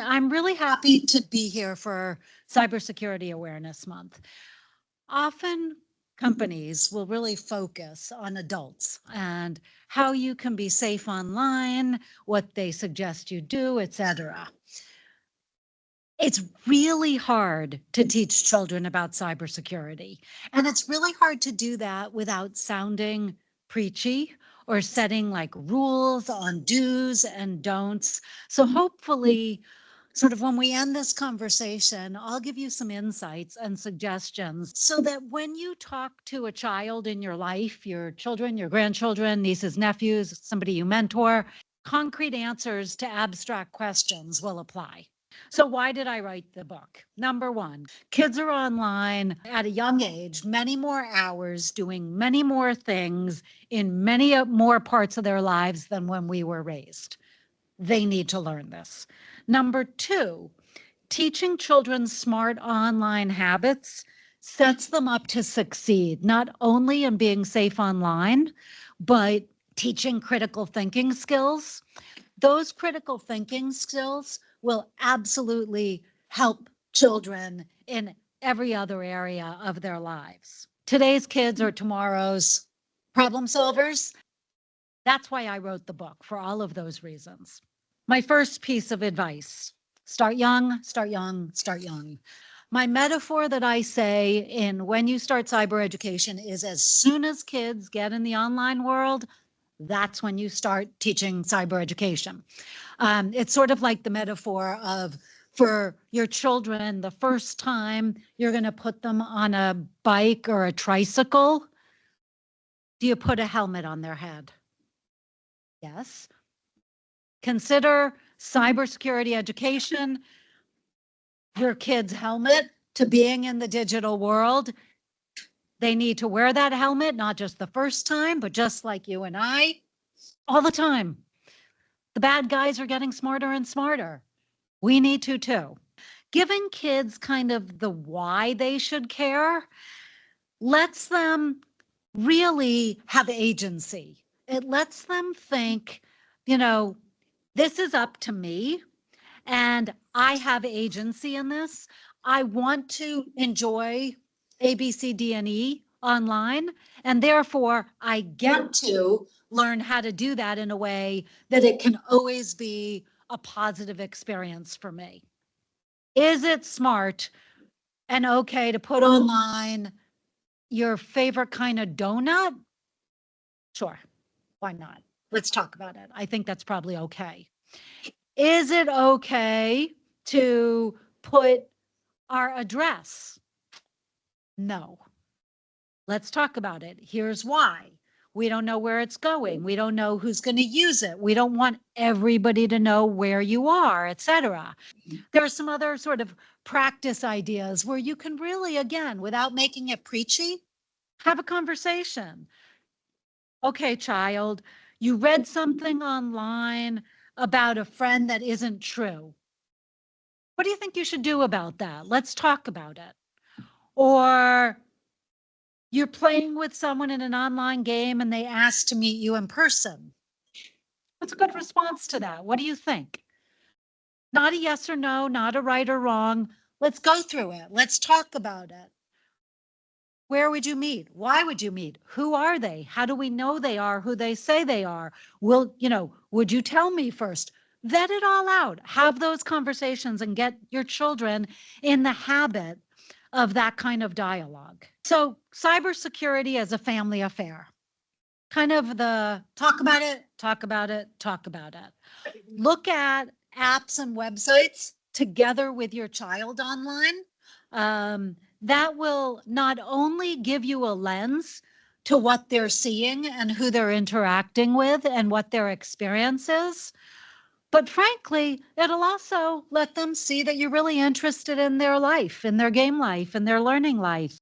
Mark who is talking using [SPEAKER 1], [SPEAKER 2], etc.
[SPEAKER 1] I'm really happy to be here for Cybersecurity Awareness Month. Often companies will really focus on adults and how you can be safe online, what they suggest you do, etc. It's really hard to teach children about cybersecurity, and it's really hard to do that without sounding preachy or setting like rules on do's and don'ts. So hopefully, sort of when we end this conversation, I'll give you some insights and suggestions so that when you talk to a child in your life, your children, your grandchildren, nieces, nephews, somebody you mentor, concrete answers to abstract questions will apply. So why did I write the book? Number one, kids are online at a young age, many more hours doing many more things in many more parts of their lives than when we were raised. They need to learn this. Number two, teaching children smart online habits sets them up to succeed, not only in being safe online, but teaching critical thinking skills. Those critical thinking skills will absolutely help children in every other area of their lives. Today's kids are tomorrow's problem solvers. That's why I wrote the book, for all of those reasons. My first piece of advice: start young, start young, start young. My metaphor that I say in when you start cyber education is as soon as kids get in the online world, that's when you start teaching cyber education. It's sort of like the metaphor of for your children, the first time you're going to put them on a bike or a tricycle, do you put a helmet on their head? Yes. Consider cybersecurity education your kid's helmet to being in the digital world. They need to wear that helmet, not just the first time, but just like you and I, all the time. The bad guys are getting smarter and smarter. We need to too. Giving kids kind of the why they should care lets them really have agency. It lets them think, this is up to me and I have agency in this. I want to enjoy A, B, C, D, and E online, and therefore I get to learn how to do that in a way that it can always be a positive experience for me. Is it smart and okay to put online your favorite kind of donut? Sure, why not? Let's talk about it. I think that's probably okay. Is it okay to put our address? No. Let's talk about it. Here's why. We don't know where it's going. We don't know who's going to use it. We don't want everybody to know where you are, etc. There are some other sort of practice ideas where you can really, again, without making it preachy, have a conversation. Okay, child, you read something online about a friend that isn't true. What do you think you should do about that? Let's talk about it. Or you're playing with someone in an online game and they ask to meet you in person. What's a good response to that? What do you think? Not a yes or no, not a right or wrong. Let's go through it. Let's talk about it. Where would you meet? Why would you meet? Who are they? How do we know they are who they say they are? Would you tell me first? Vet it all out. Have those conversations and get your children in the habit of that kind of dialogue. So cybersecurity as a family affair. Kind of the talk about it, talk about it, talk about it. Look at apps and websites together with your child online. That will not only give you a lens to what they're seeing and who they're interacting with and what their experience is, but frankly, it'll also let them see that you're really interested in their life, in their game life, in their learning life.